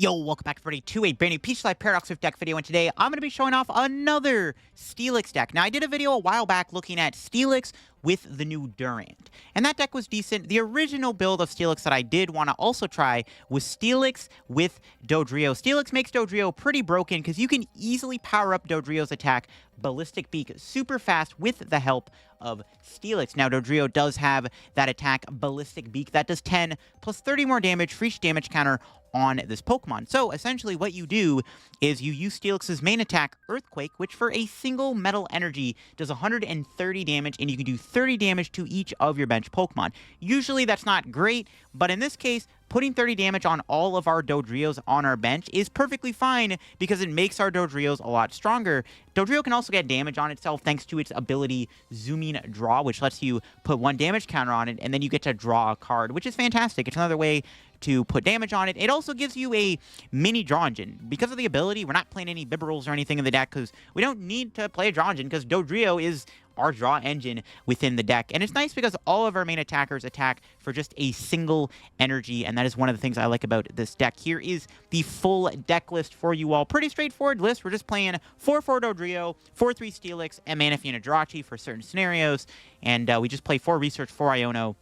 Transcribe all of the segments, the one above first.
Yo, welcome back everybody to a brand new PTCGL Paradox Swift deck video, and today I'm going to be showing off another Steelix deck. Now, I did a video a while back looking at Steelix with the new Durant, and that deck was decent. The original build of Steelix that I did want to also try was Steelix with Dodrio. Steelix makes Dodrio pretty broken because you can easily power up Dodrio's attack, Ballistic Beak, super fast with the help of Steelix. Now, Dodrio does have that attack, Ballistic Beak, that does 10 plus 30 more damage for each damage counter on this Pokemon. So essentially what you do is you use Steelix's main attack, Earthquake, which for a single metal energy does 130 damage, and you can do 30 damage to each of your bench Pokemon. Usually that's not great, but in this case, putting 30 damage on all of our Dodrios on our bench is perfectly fine because it makes our Dodrios a lot stronger. Dodrio can also get damage on itself thanks to its ability Zooming Draw, which lets you put one damage counter on it, and then you get to draw a card, which is fantastic. It's another way to put damage on it. It also gives you a mini draw engine. Because of the ability, we're not playing any Bibberls or anything in the deck because we don't need to play a draw engine because Dodrio is our draw engine within the deck. And it's nice because all of our main attackers attack for just a single energy, and that is one of the things I like about this deck. Here is the full deck list for you all. Pretty straightforward list. We're just playing 4-4 Dodrio, 4-3 Steelix, and Manaphy and a Jirachi for certain scenarios, and we just play 4 Research, 4 Iono,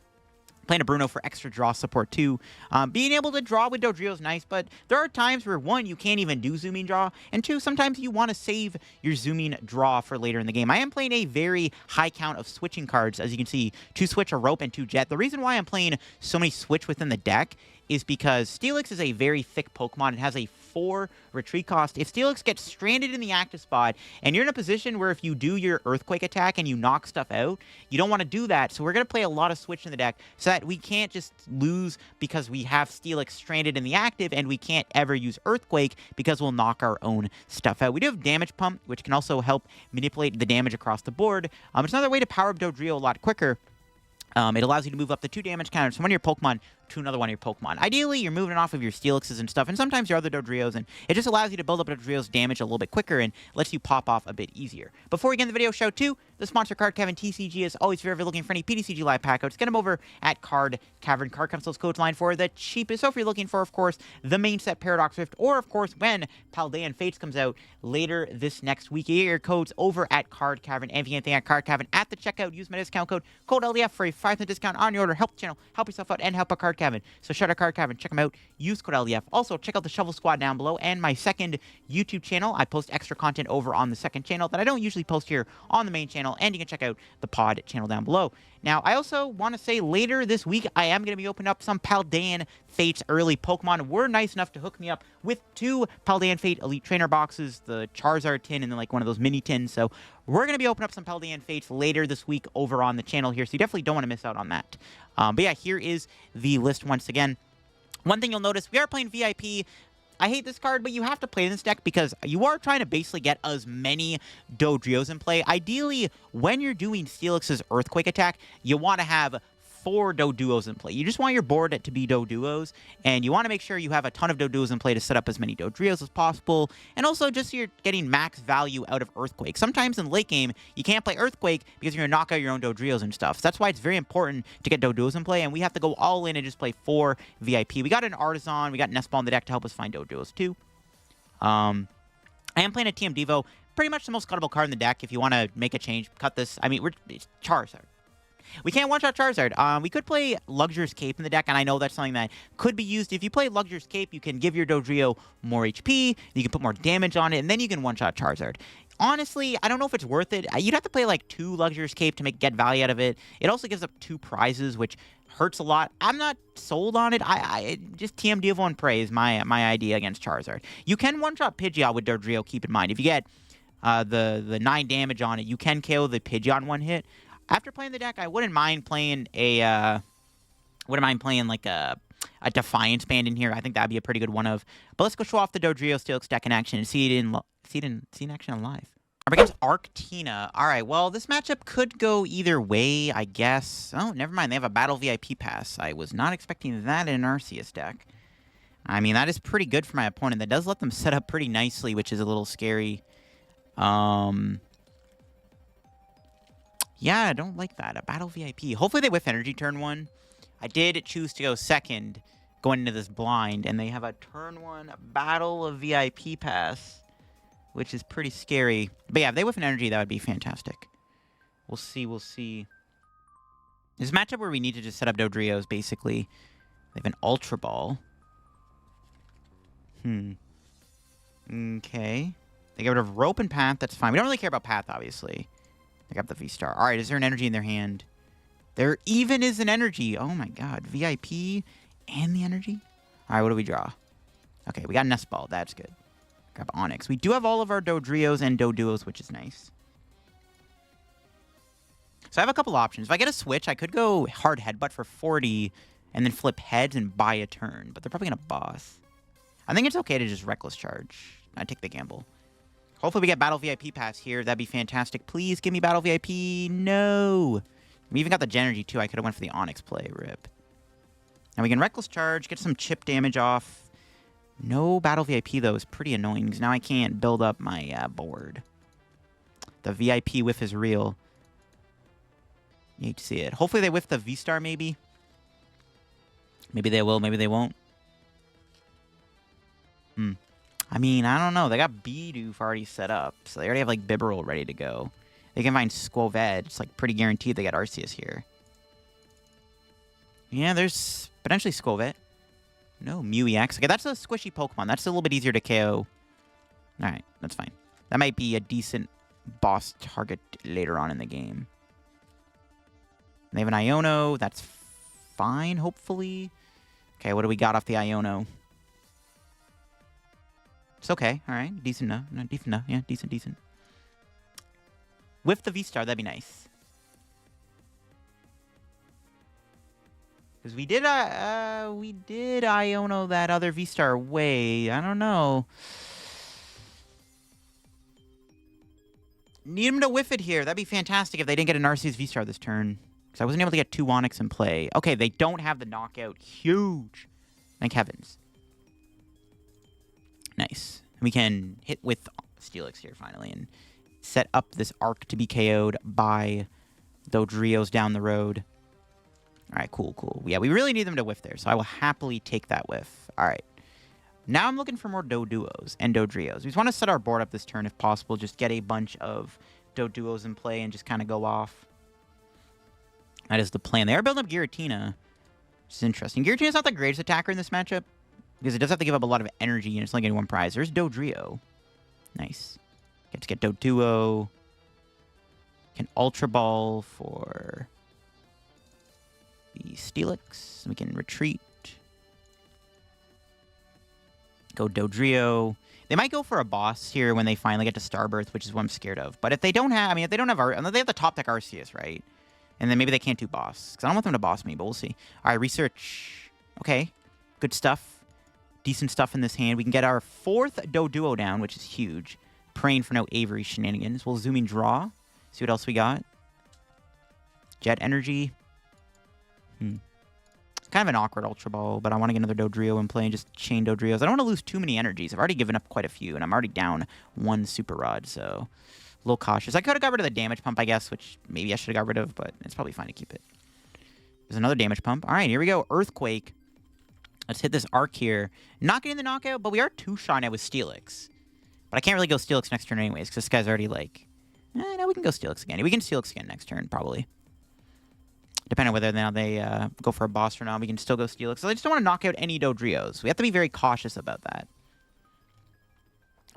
playing a Bruno for extra draw support too. Being able to draw with Dodrio is nice, but there are times where, one, you can't even do zooming draw, and two, sometimes you want to save your zooming draw for later in the game. I am playing a very high count of switching cards, as you can see, 2 Switch, a Rope, and 2 Jet. The reason why I'm playing so many Switch within the deck is because Steelix is a very thick Pokemon. It has a 4 retreat cost. If Steelix gets stranded in the active spot, and you're in a position where if you do your Earthquake attack and you knock stuff out, you don't want to do that. So we're going to play a lot of Switch in the deck so that we can't just lose because we have Steelix stranded in the active, and we can't ever use Earthquake because we'll knock our own stuff out. We do have Damage Pump, which can also help manipulate the damage across the board. It's another way to power up Dodrio a lot quicker. It allows you to move up the 2 damage counters from one of your Pokemon to another one of your Pokemon. Ideally, you're moving off of your Steelixes and stuff, and sometimes your other Dodrios, and it just allows you to build up Dodrio's damage a little bit quicker and lets you pop off a bit easier. Before we get in the video, shout out to the sponsor, Card Cavern TCG. As always, if you're ever looking for any PTCG live pack codes, get them over at Card Cavern. Card comes those codes line for the cheapest. So if you're looking for, of course, the main set Paradox Rift, or of course, when Paldean Fates comes out later this next week, you get your codes over at Card Cavern. And if you get anything at Card Cavern at the checkout, use my discount code LDF for a 5% discount on your order. Help the channel, help yourself out, and help a Card Cavern. So shout out Card Cavern, check them out, use code LDF. Also, check out the Shovel Squad down below and my second YouTube channel. I post extra content over on the second channel that I don't usually post here on the main channel, and you can check out the pod channel down below. Now, I also want to say later this week, I am going to be opening up some Paldean Fates early Pokemon. Were nice enough to hook me up with 2 Paldean Fate Elite Trainer boxes, the Charizard tin and then like one of those mini tins. So we're going to be opening up some Paldean Fates later this week over on the channel here, so you definitely don't want to miss out on that. But yeah, here is the list once again. One thing you'll notice, we are playing VIP. I hate this card, but you have to play this deck because you are trying to basically get as many Dodrios in play. Ideally, when you're doing Steelix's Earthquake attack, you want to have 4 Doduos in play. You just want your board to be Doduos, and you want to make sure you have a ton of Doduos in play to set up as many Dodrios as possible, and also just so you're getting max value out of Earthquake. Sometimes in late game, you can't play Earthquake because you're going to knock out your own Dodrios and stuff. So that's why it's very important to get Doduos in play, and we have to go all in and just play 4 VIP. We got an Artazon, we got Nest Ball in the deck to help us find Doduos too. I am playing a TM Devo, pretty much the most cuttable card in the deck. If you want to make a change, cut this. I mean, it's Charizard. We can't one-shot Charizard. We could play Luxurious Cape in the deck, and I know that's something that could be used. If you play Luxurious Cape, you can give your Dodrio more HP, you can put more damage on it, and then you can one-shot Charizard. Honestly, I don't know if it's worth it. You'd have to play like 2 Luxurious Cape to get value out of it. It also gives up 2 prizes, which hurts a lot. I'm not sold on it. I just TM Devo and Prey is my idea against Charizard. You can one-shot Pidgeot with Dodrio, keep in mind. If you get the 9 damage on it, you can KO the Pidgeot in one hit. After playing the deck, I wouldn't mind playing a Defiance Band in here. I think that'd be a pretty good one of. But let's go show off the Dodrio Steelix deck in action and see it in action live. Up against Arctina. All right, well, this matchup could go either way, I guess. Oh, never mind. They have a Battle VIP Pass. I was not expecting that in an Arceus deck. I mean, that is pretty good for my opponent. That does let them set up pretty nicely, which is a little scary. Yeah, I don't like that. A Battle VIP. Hopefully they whiff energy turn 1. I did choose to go second going into this blind, and they have a turn 1 Battle VIP Pass, which is pretty scary. But yeah, if they whiff an energy, that would be fantastic. We'll see, we'll see. This matchup where we need to just set up Dodrios, basically. They have an Ultra Ball. Okay. They get rid of Rope and Path, that's fine. We don't really care about Path, obviously. They got the V-Star. Alright, is there an energy in their hand? There even is an energy. Oh my god. VIP and the energy? Alright, what do we draw? Okay, we got Nest Ball. That's good. Grab Onix. We do have all of our Dodrios and Doduos, which is nice. So I have a couple options. If I get a Switch, I could go hard Headbutt for 40 and then flip heads and buy a turn. But they're probably going to boss. I think it's okay to just Reckless Charge. I take the gamble. Hopefully we get Battle VIP Pass here. That'd be fantastic. Please give me Battle VIP. No. We even got the Gen Energy, too. I could have went for the Onix play. Rip. Now we can Reckless Charge, get some chip damage off. No Battle VIP, though, is pretty annoying, because now I can't build up my board. The VIP whiff is real. You hate to see it. Hopefully they whiff the V-Star, maybe. Maybe they will, maybe they won't. I mean, I don't know. They got Bidoof already set up, so they already have, like, Bibarel ready to go. They can find Squoved. It's, like, pretty guaranteed they got Arceus here. Yeah, there's potentially Squoved. No, Mew EX. Okay, that's a squishy Pokemon. That's a little bit easier to KO. Alright, that's fine. That might be a decent boss target later on in the game. They have an Iono. That's fine, hopefully. Okay, what do we got off the Iono? It's okay. All right. Decent enough. No, decent enough. Yeah, decent, decent. With the V-Star, that'd be nice. Because we did Iono that other V-Star away. I don't know. Need him to whiff it here. That'd be fantastic if they didn't get an Arceus V-Star this turn. Because I wasn't able to get 2 Onix in play. Okay, they don't have the knockout. Huge. Thank heavens. Nice. We can hit with Steelix here finally and set up this arc to be KO'd by Dodrios down the road. All right, cool, cool. Yeah, we really need them to whiff there, so I will happily take that whiff. All right. Now I'm looking for more Doduos and Dodrios. We just want to set our board up this turn if possible. Just get a bunch of Doduos in play and just kind of go off. That is the plan. They are building up Giratina, which is interesting. Giratina's not the greatest attacker in this matchup, because it does have to give up a lot of energy, and it's only getting 1 prize. There's Dodrio. Nice. Get to get Doduo. Can Ultra Ball for the Steelix. We can retreat. Go Dodrio. They might go for a boss here when they finally get to Starbirth, which is what I'm scared of. But if they don't have, I mean, if they don't have, they have the top deck Arceus, right? And then maybe they can't do boss, because I don't want them to boss me, but we'll see. All right, research. Okay, good stuff. Decent stuff in this hand. We can get our 4th Doduo down, which is huge. Praying for no Avery shenanigans. We'll zoom in draw. See what else we got. Jet Energy. Kind of an awkward Ultra Ball, but I want to get another Dodrio in play and just chain Dodrios. I don't want to lose too many energies. I've already given up quite a few, and I'm already down 1 Super Rod, so a little cautious. I could have got rid of the Damage Pump, I guess, which maybe I should have got rid of, but it's probably fine to keep it. There's another Damage Pump. All right, here we go. Earthquake. Let's hit this arc here. Not getting the knockout, but we are 2-shot now with Steelix. But I can't really go Steelix next turn anyways, because this guy's already like... no, we can go Steelix again. We can Steelix again next turn, probably. Depending on whether now they go for a boss or not, we can still go Steelix. So I just don't want to knock out any Dodrios. We have to be very cautious about that.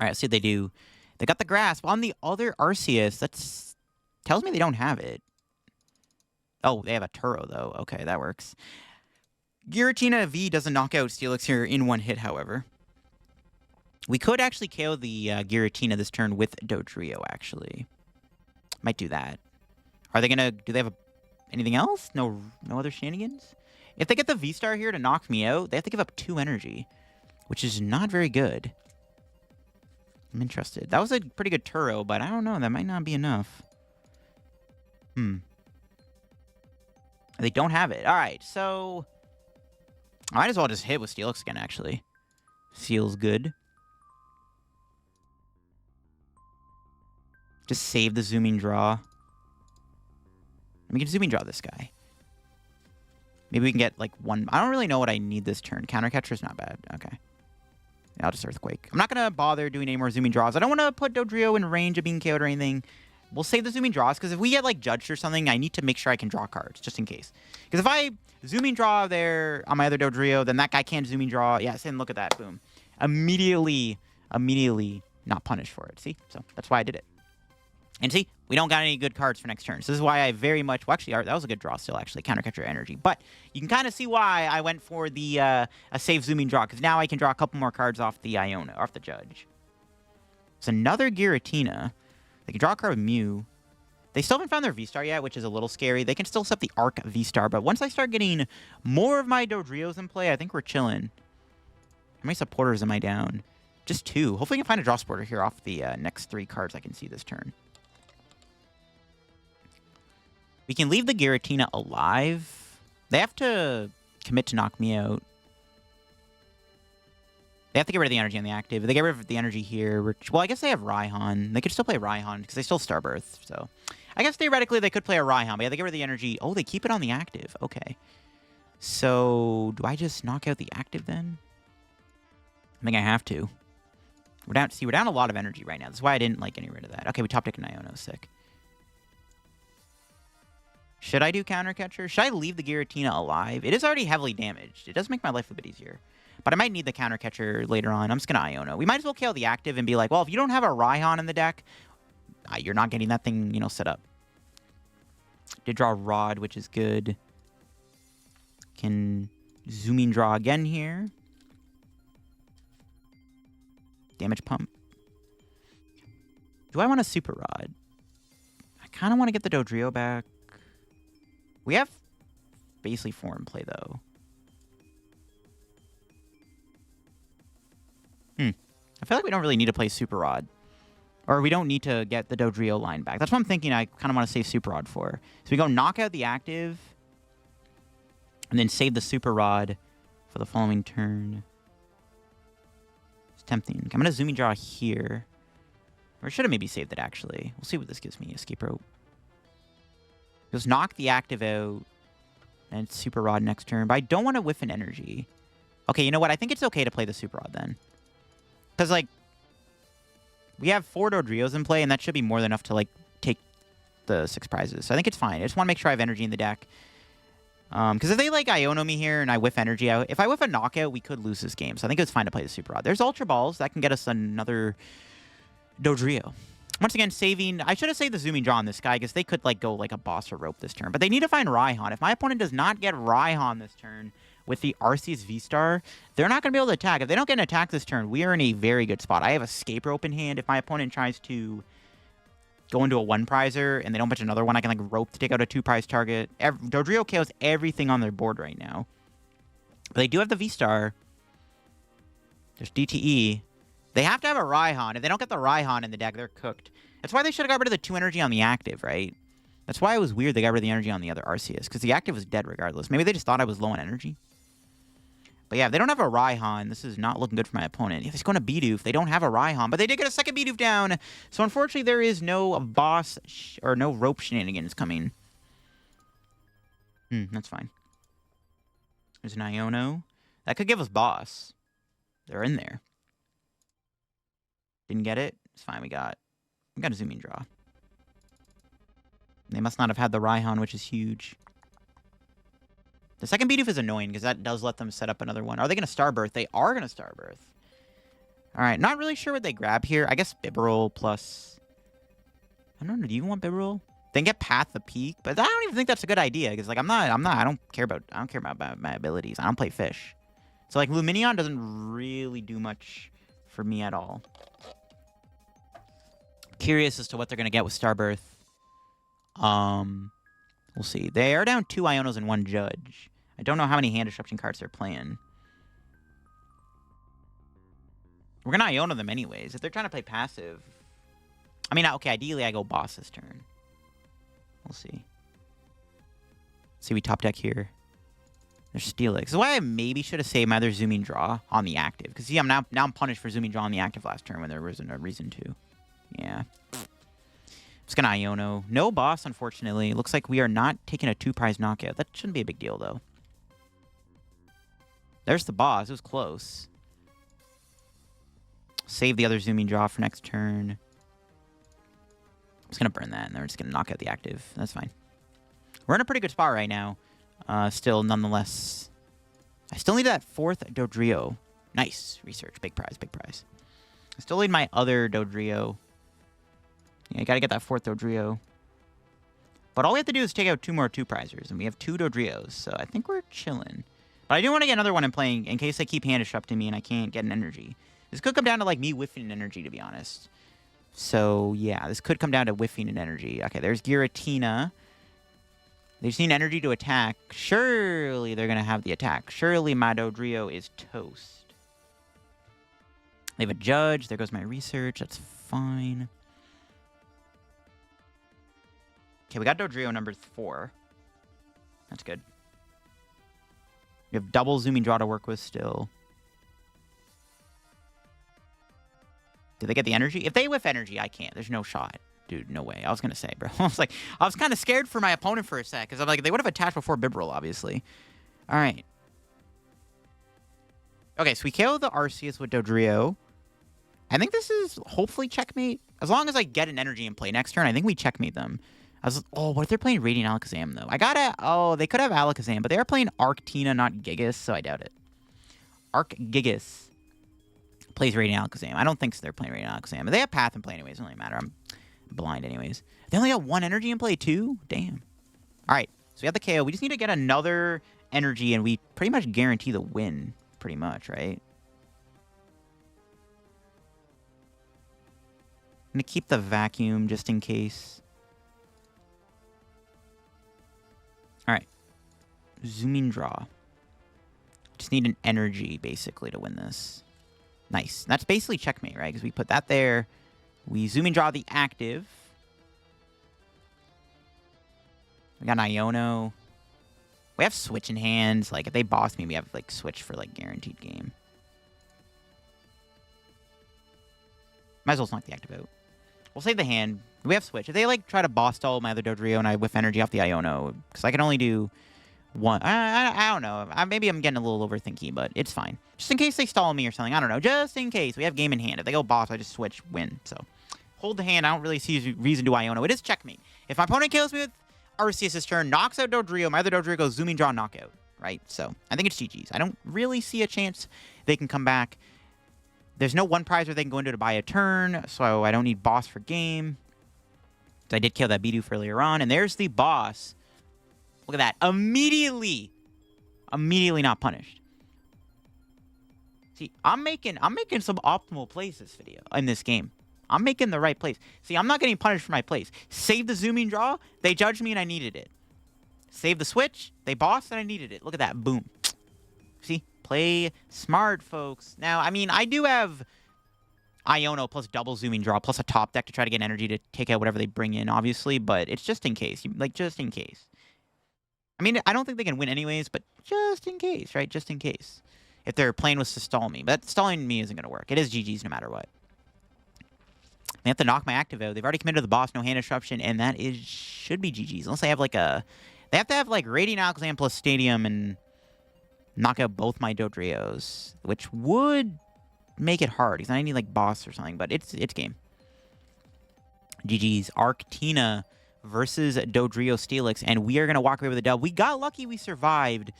All right, let's see what they do. They got the Grasp. On the other Arceus, that's... tells me they don't have it. Oh, they have a Turo, though. Okay, that works. Giratina V doesn't knock out Steelix here in 1 hit, however. We could actually KO the Giratina this turn with Dodrio, actually. Might do that. Are they going to... do they have anything else? No other shenanigans? If they get the V-Star here to knock me out, they have to give up 2 energy, which is not very good. I'm interested. That was a pretty good Turo, but I don't know. That might not be enough. They don't have it. All right, so... I might as well just hit with Steelix again, actually. Feels good. Just save the zooming draw. We can zooming draw this guy. Maybe we can get, like, one... I don't really know what I need this turn. Counter Catcher's not bad. Okay. Yeah, I'll just Earthquake. I'm not going to bother doing any more zooming draws. I don't want to put Dodrio in range of being KO'd or anything. We'll save the zooming draws, because if we get, like, judged or something, I need to make sure I can draw cards, just in case. Because if I zooming draw there on my other Dodrio, then that guy can't zooming draw. Yes, and look at that. Boom. Immediately not punished for it. See? So that's why I did it. And see, we don't got any good cards for next turn. So this is why I very much... Well, actually, that was a good draw still, actually. Counter Catcher energy. But you can kind of see why I went for the a safe zooming draw. Because now I can draw a couple more cards off the Iono, off the Judge. It's another Giratina. They can draw a card with Mew. They still haven't found their V-Star yet, which is a little scary. They can still set the Arc V-Star. But once I start getting more of my Dodrios in play, I think we're chilling. How many supporters am I down? Just 2. Hopefully I can find a draw supporter here off the next 3 cards I can see this turn. We can leave the Giratina alive. They have to commit to knock me out. They have to get rid of the energy on the active. If they get rid of the energy here, well, I guess they have Raihan. They could still play Raihan because they still Starbirth. So I guess theoretically they could play a Raihan, but yeah, they get rid of the energy. Oh, they keep it on the active. Okay. So do I just knock out the active then? I think I have to. We're down. See, we're down a lot of energy right now. That's why I didn't like getting rid of that. Okay, we top deck an Iono. Sick. Should I do Counter Catcher? Should I leave the Giratina alive? It is already heavily damaged. It does make my life a bit easier. But I might need the Counter Catcher later on. I'm just going to Iono. We might as well KO the active and be like, well, if you don't have a Raihan in the deck, you're not getting that thing, you know, set up. Did draw Rod, which is good. Can zooming draw again here. Damage Pump. Do I want a Super Rod? I kind of want to get the Dodrio back. We have basically 4 in play, though. I feel like we don't really need to play Super Rod. Or we don't need to get the Dodrio line back. That's what I'm thinking I kind of want to save Super Rod for. So we go knock out the active. And then save the Super Rod for the following turn. It's tempting. I'm going to zooming draw here. Or I should have maybe saved it, actually. We'll see what this gives me. Escape Rope. Just knock the active out. And Super Rod next turn. But I don't want to whiff an energy. Okay, you know what? I think it's okay to play the Super Rod then. Because, like, we have 4 Dodrios in play, and that should be more than enough to, like, take the 6 prizes. So I think it's fine. I just want to make sure I have energy in the deck. Because if they, like, Iono me here and I whiff energy out, if I whiff a knockout, we could lose this game. So I think it's fine to play the Super Rod. There's Ultra Balls. That can get us another Dodrio. Once again, saving... I should have saved the zooming draw on this guy, because they could, like, go, like, a boss or rope this turn. But they need to find Raihan. If my opponent does not get Raihan this turn... with the Arceus V-Star, they're not going to be able to attack. If they don't get an attack this turn, we are in a very good spot. I have Escape Rope in hand. If my opponent tries to go into a 1-prizer and they don't pitch another one, I can, like, rope to take out a 2-prize target. Dodrio KOs everything on their board right now. But they do have the V-Star. There's DTE. They have to have a Raihan. If they don't get the Raihan in the deck, they're cooked. That's why they should have got rid of the 2 energy on the active, right? That's why it was weird they got rid of the energy on the other Arceus, because the active was dead regardless. Maybe they just thought I was low on energy. But yeah, if they don't have a Raihan, this is not looking good for my opponent. If it's going to Bidoof, they don't have a Raihan, but they did get a second Bidoof down. So unfortunately, there is no boss or no rope shenanigans coming. That's fine. There's an Iono. That could give us boss. They're in there. Didn't get it. It's fine. We got a zooming draw. They must not have had the Raihan, which is huge. The second Bidoof is annoying because that does let them set up another one. Are they going to Starbirth? They are going to Starbirth. All right. Not really sure what they grab here. I guess Bibarel plus... I don't know. Do you want Bibarel? They can get Path the Peak, but I don't even think that's a good idea because, like, I don't care about my abilities. I don't play fish. So, like, Luminion doesn't really do much for me at all. Curious as to what they're going to get with Starbirth. We'll see. They are down 2 Ionos and 1 Judge. I don't know how many hand disruption cards they're playing. We're going to Iono them anyways. If they're trying to play passive... I mean, okay, ideally I go boss this turn. We'll see. See, we top deck here. There's Steelix. This is why I maybe should have saved my other zooming draw on the active. Because, see, now I'm punished for zooming draw on the active last turn when there wasn't a reason to. Yeah. Just gonna Iono. No boss, unfortunately. Looks like we are not taking a 2-prize knockout. That shouldn't be a big deal, though. There's the boss. It was close. Save the other zooming draw for next turn. I'm just going to burn that, and then we're just going to knock out the active. That's fine. We're in a pretty good spot right now. Still, nonetheless. I still need that 4th Dodrio. Nice. Research. Big prize. Big prize. I still need my other Dodrio. Yeah, I got to get that 4th Dodrio. But all we have to do is take out 2 more 2-prizers, and we have 2 Dodrios, so I think we're chilling. But I do want to get another one in playing in case they keep hand disrupting me and I can't get an energy. This could come down to, like, me whiffing an energy, to be honest. So, yeah, this could come down to whiffing an energy. Okay, there's Giratina. They just need energy to attack. Surely they're going to have the attack. Surely my Dodrio is toast. They have a judge. There goes my research. That's fine. Okay, we got Dodrio number 4. That's good. We have double zooming draw to work with still. Did they get the energy? If they whiff energy, I can't. There's no shot. Dude, no way. I was going to say, bro. I was kind of scared for my opponent for a sec. Because I'm like, they would have attached before Bibarel, obviously. All right. Okay, so we KO the Arceus with Dodrio. I think this is hopefully checkmate. As long as I get an energy in play next turn, I think we checkmate them. Oh, what if they're playing Radiant Alakazam, though? Oh, they could have Alakazam, but they are playing Arctina, not Gigas, so I doubt it. Gigas plays Radiant Alakazam. I don't think so they're playing Radiant Alakazam. But they have Path in play anyways. It doesn't really matter. I'm blind anyways. They only got 1 energy in play, too? Damn. All right, so we have the KO. We just need to get another energy, and we pretty much guarantee the win, pretty much, right? I'm going to keep the vacuum just in case. All right. Zooming draw. Just need an energy, basically, to win this. Nice. That's basically checkmate, right? Because we put that there. We zooming draw the active. We got an Iono. We have Switch in hands. Like, if they boss me, we have, like, Switch for, like, guaranteed game. Might as well knock the active out. We'll save the hand. We have Switch. If they, like, try to boss stall my other Dodrio and I whiff energy off the Iono, because I can only do 1. I don't know. Maybe I'm getting a little overthinky, but it's fine. Just in case they stall me or something. I don't know. Just in case. We have game in hand. If they go boss, I just switch, win. So, hold the hand. I don't really see a reason to Iono. It is checkmate. If my opponent kills me with Arceus this turn, knocks out Dodrio, my other Dodrio goes zooming draw knockout, right? So, I think it's GG's. I don't really see a chance they can come back. There's no 1 prize where they can go into to buy a turn, so I don't need boss for game. So I did kill that Bidoof earlier on, and there's the boss. Look at that. Immediately not punished. See, I'm making some optimal plays this video, in this game. I'm making the right plays. See, I'm not getting punished for my plays. Save the zooming draw, they judged me and I needed it. Save the switch, they bossed and I needed it. Look at that. Boom. See? Play smart, folks. Now, I mean, I do have Iono plus double zooming draw plus a top deck to try to get energy to take out whatever they bring in, obviously, but it's just in case. Like, just in case. I mean, I don't think they can win anyways, but just in case, right? Just in case. If their plan was to stall me. But stalling me isn't going to work. It is GG's no matter what. They have to knock my active out. They've already committed to the boss, no hand disruption, and that should be GG's. Unless they have, like, a... They have to have, like, Radiant Alakazam plus Stadium and knock out both my Dodrios, which would make it hard, because I need, like, boss or something, but it's game. GG's. Arctina versus Dodrio Steelix, and we are going to walk away with a dub. We got lucky we survived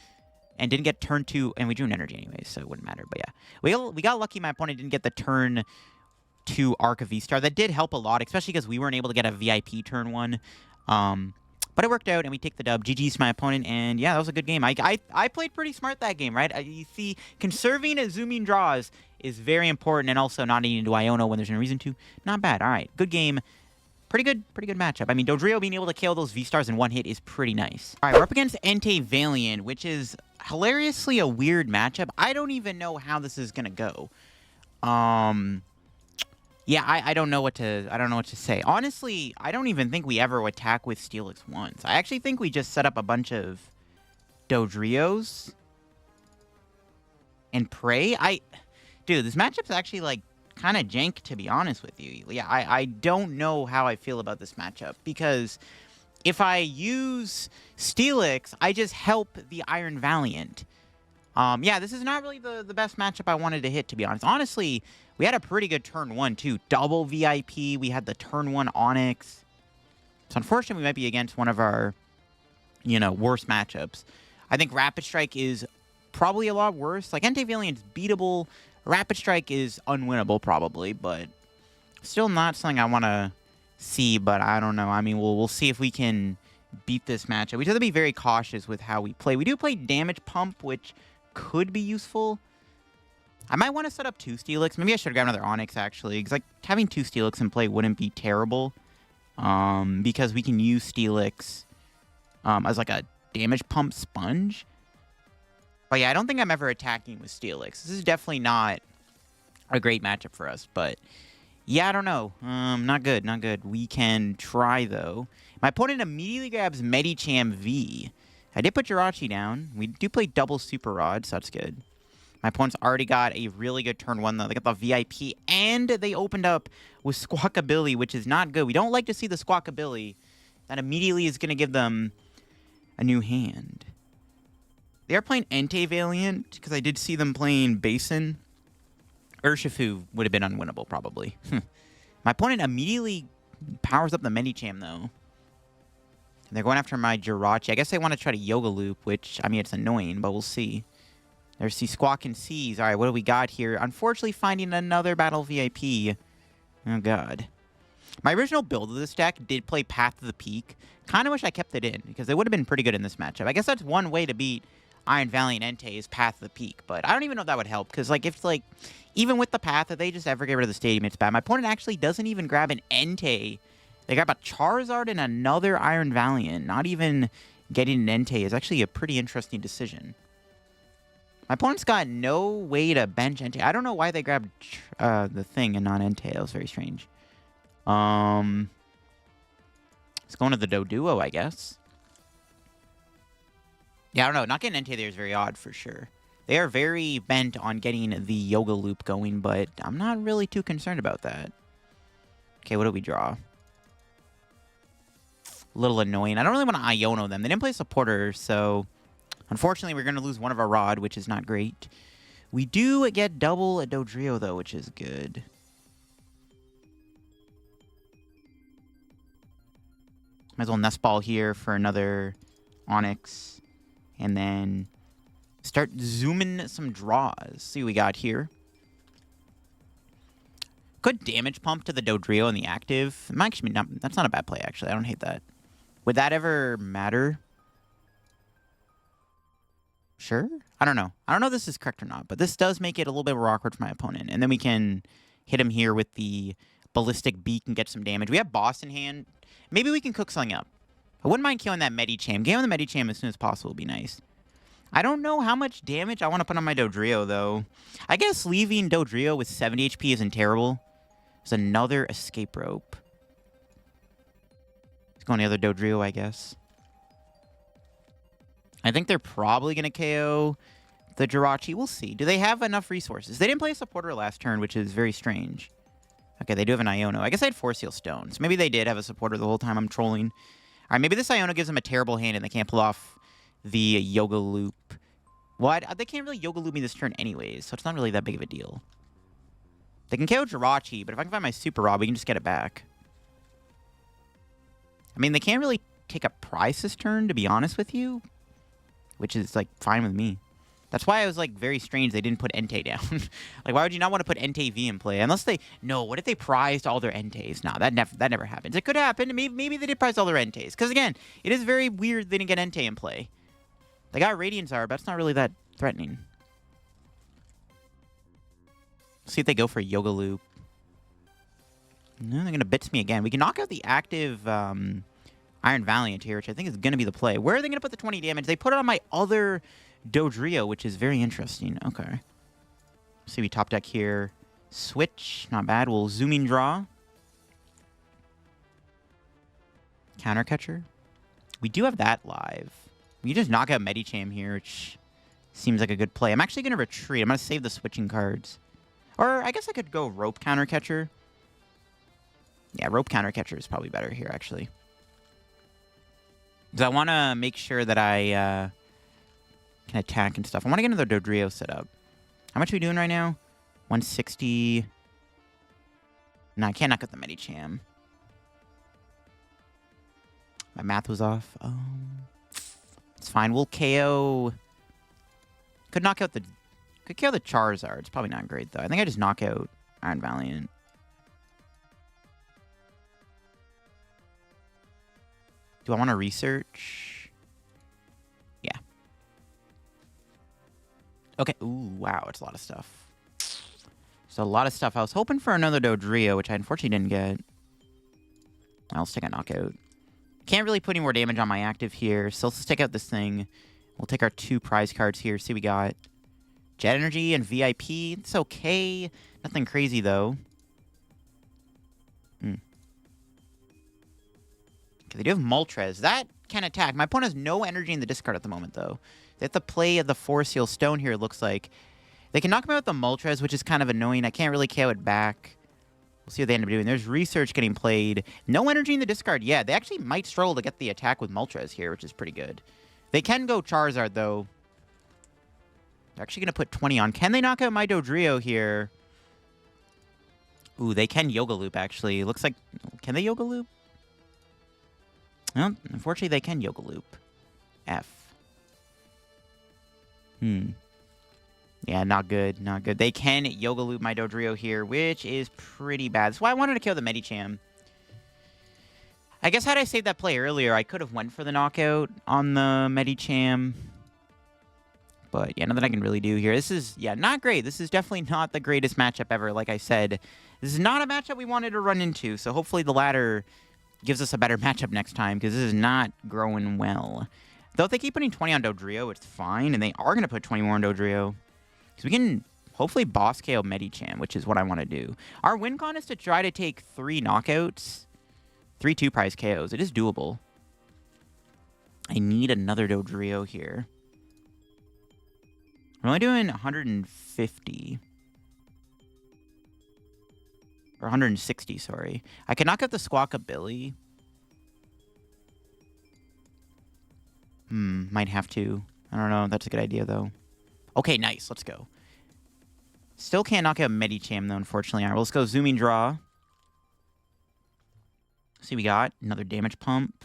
and didn't get turn 2, and we drew an energy anyways, so it wouldn't matter, but yeah. We got lucky my opponent didn't get the turn 2 Arc of V-Star. That did help a lot, especially because we weren't able to get a VIP turn 1. But it worked out, and we take the dub. GG's to my opponent, and yeah, that was a good game. I played pretty smart that game, right? You see, conserving zooming draws is very important, and also not needing to Iono when there's no reason to. Not bad. All right, good game. Pretty good matchup. I mean, Dodrio being able to KO those V-Stars in 1 hit is pretty nice. All right, we're up against Entei Valiant, which is hilariously a weird matchup. I don't even know how this is gonna go. Yeah, I don't know what to say. Honestly, I don't even think we ever attack with Steelix once. I actually think we just set up a bunch of Dodrios and pray. Dude, this matchup's actually, like, kind of jank, to be honest with you. Yeah, I don't know how I feel about this matchup, because if I use Steelix, I just help the Iron Valiant. Yeah, this is not really the best matchup I wanted to hit, to be honest. Honestly, we had a pretty good turn 1, too. Double VIP. We had the turn 1 Onix. So, unfortunately, we might be against one of our, worst matchups. I think Rapid Strike is probably a lot worse. Like, Entei Valiant's beatable. Rapid Strike is unwinnable, probably, but still not something I want to see, but I don't know. I mean, we'll see if we can beat this matchup. We just have to be very cautious with how we play. We do play Damage Pump, which could be useful. I might want to set up 2 Steelix. Maybe I should have got another Onix, actually, because like having 2 Steelix in play wouldn't be terrible, because we can use Steelix as like a Damage Pump sponge. But yeah, I don't think I'm ever attacking with Steelix. This is definitely not a great matchup for us, but yeah, I don't know. Not good, not good. We can try, though. My opponent immediately grabs Medicham V. I did put Jirachi down. We do play double Super Rod, so that's good. My opponent's already got a really good turn 1, though. They got the VIP, and they opened up with Squawkabilly, which is not good. We don't like to see the Squawkabilly. That immediately is going to give them a new hand. They are playing Entei Valiant, because I did see them playing Basin. Urshifu would have been unwinnable, probably. My opponent immediately powers up the Medicham, though. And they're going after my Jirachi. I guess they want to try to Yoga Loop, which, I mean, it's annoying, but we'll see. There's the Squawk and Seas. All right, what do we got here? Unfortunately, finding another Battle VIP. Oh, God. My original build of this deck did play Path to the Peak. Kind of wish I kept it in, because it would have been pretty good in this matchup. I guess that's one way to beat Iron Valley and Entei is Path to the Peak, but I don't even know if that would help, because, like, if, like, even with the Path, if they just ever get rid of the Stadium, it's bad. My opponent actually doesn't even grab an Entei. They grab a Charizard and another Iron Valiant. Not even getting an Entei is actually a pretty interesting decision. My opponent's got no way to bench Entei. I don't know why they grabbed the thing and not Entei. That was very strange. It's going to the Doduo, I guess. Yeah, I don't know. Not getting Entei there is very odd for sure. They are very bent on getting the Yoga Loop going, but I'm not really too concerned about that. Okay, what do we draw? A little annoying. I don't really want to Iono them. They didn't play supporter, so unfortunately we're going to lose one of our Rod, which is not great. We do get double a Dodrio, though, which is good. Might as well Nest Ball here for another Onix. And then start zooming some draws. See what we got here. Good damage pump to the Dodrio in the active. Actually, that's not a bad play, actually. I don't hate that. Would that ever matter? Sure? I don't know. I don't know if this is correct or not, but this does make it a little bit more awkward for my opponent. And then we can hit him here with the Ballistic Beak and get some damage. We have Boss in hand. Maybe we can cook something up. I wouldn't mind killing that Medicham. Getting the Medicham as soon as possible would be nice. I don't know how much damage I want to put on my Dodrio, though. I guess leaving Dodrio with 70 HP isn't terrible. There's another Escape Rope. Let's go on the other Dodrio, I guess. I think they're probably going to KO the Jirachi. We'll see. Do they have enough resources? They didn't play a supporter last turn, which is very strange. Okay, they do have an Iono. I guess I had Force Seal Stone. So maybe they did have a supporter the whole time I'm trolling. All right, maybe this Iono gives them a terrible hand and they can't pull off the Yoga Loop. Well, they can't really Yoga Loop me this turn anyways, so it's not really that big of a deal. They can KO Jirachi, but if I can find my Super Rod, we can just get it back. I mean, they can't really take a prize this turn, to be honest with you, which is, like, fine with me. That's why I was, like, very strange they didn't put Entei down. Like, why would you not want to put Entei V in play? Unless they... No, what if they prized all their Enteis? No, that never happens. It could happen. Maybe they did prize all their Enteis. Because, again, it is very weird they didn't get Entei in play. They got Radiant Zarb, but that's not really that threatening. See if they go for a Yoga Loop. No, they're going to Bits me again. We can knock out the active Iron Valiant here, which I think is going to be the play. Where are they going to put the 20 damage? They put it on my other Dodrio, which is very interesting. Okay. See, we top deck here. Switch, not bad. We'll zooming draw. Counter Catcher. We do have that live. We just knock out Medicham here, which seems like a good play. I'm actually going to retreat. I'm going to save the switching cards. Or I guess I could go Rope Counter Catcher. Yeah, Rope Counter Catcher is probably better here, actually. Because I want to make sure that I can attack and stuff. I want to get another Dodrio set up. How much are we doing right now? 160. No, I can't knock out the Medicham. My math was off. It's fine. We'll KO. Could knock out the... Could KO the Charizard. It's probably not great, though. I think I just knock out Iron Valiant. Do I want to research? Yeah. Okay. Ooh, wow. It's a lot of stuff. So a lot of stuff. I was hoping for another Dodrio, which I unfortunately didn't get. I'll just take a knockout. Can't really put any more damage on my active here. So let's just take out this thing. We'll take our 2 prize cards here. See what we got. Jet Energy and VIP. It's okay. Nothing crazy, though. Okay, they do have Moltres. That can attack. My opponent has no energy in the discard at the moment, though. They have to play the 4 Seal Stone here, it looks like. They can knock me out with the Moltres, which is kind of annoying. I can't really KO it back. We'll see what they end up doing. There's Research getting played. No energy in the discard. Yeah, they actually might struggle to get the attack with Moltres here, which is pretty good. They can go Charizard, though. They're actually going to put 20 on. Can they knock out my Dodrio here? Ooh, they can Yoga Loop, actually. Looks like... Can they Yoga Loop? Well, unfortunately, they can Yoga Loop. F. Yeah, not good. Not good. They can Yoga Loop my Dodrio here, which is pretty bad. That's why I wanted to kill the Medicham. I guess had I saved that play earlier, I could have went for the knockout on the Medicham. But, yeah, nothing I can really do here. This is, yeah, not great. This is definitely not the greatest matchup ever, like I said. This is not a matchup we wanted to run into, so hopefully the ladder gives us a better matchup next time, because this is not growing well. Though if they keep putting 20 on Dodrio, it's fine, and they are going to put 20 more on Dodrio. Because we can hopefully boss KO Medicham, which is what I want to do. Our win con is to try to take 3 knockouts, 3 2-prize KOs. It is doable. I need another Dodrio here. We're only doing 150. Or 160, sorry. I can knock out the Squawkabilly. Might have to. I don't know. That's a good idea, though. Okay, nice. Let's go. Still can't knock out Medicham, though, unfortunately. All right, well, let's go Zooming Draw. See, we got another Damage Pump.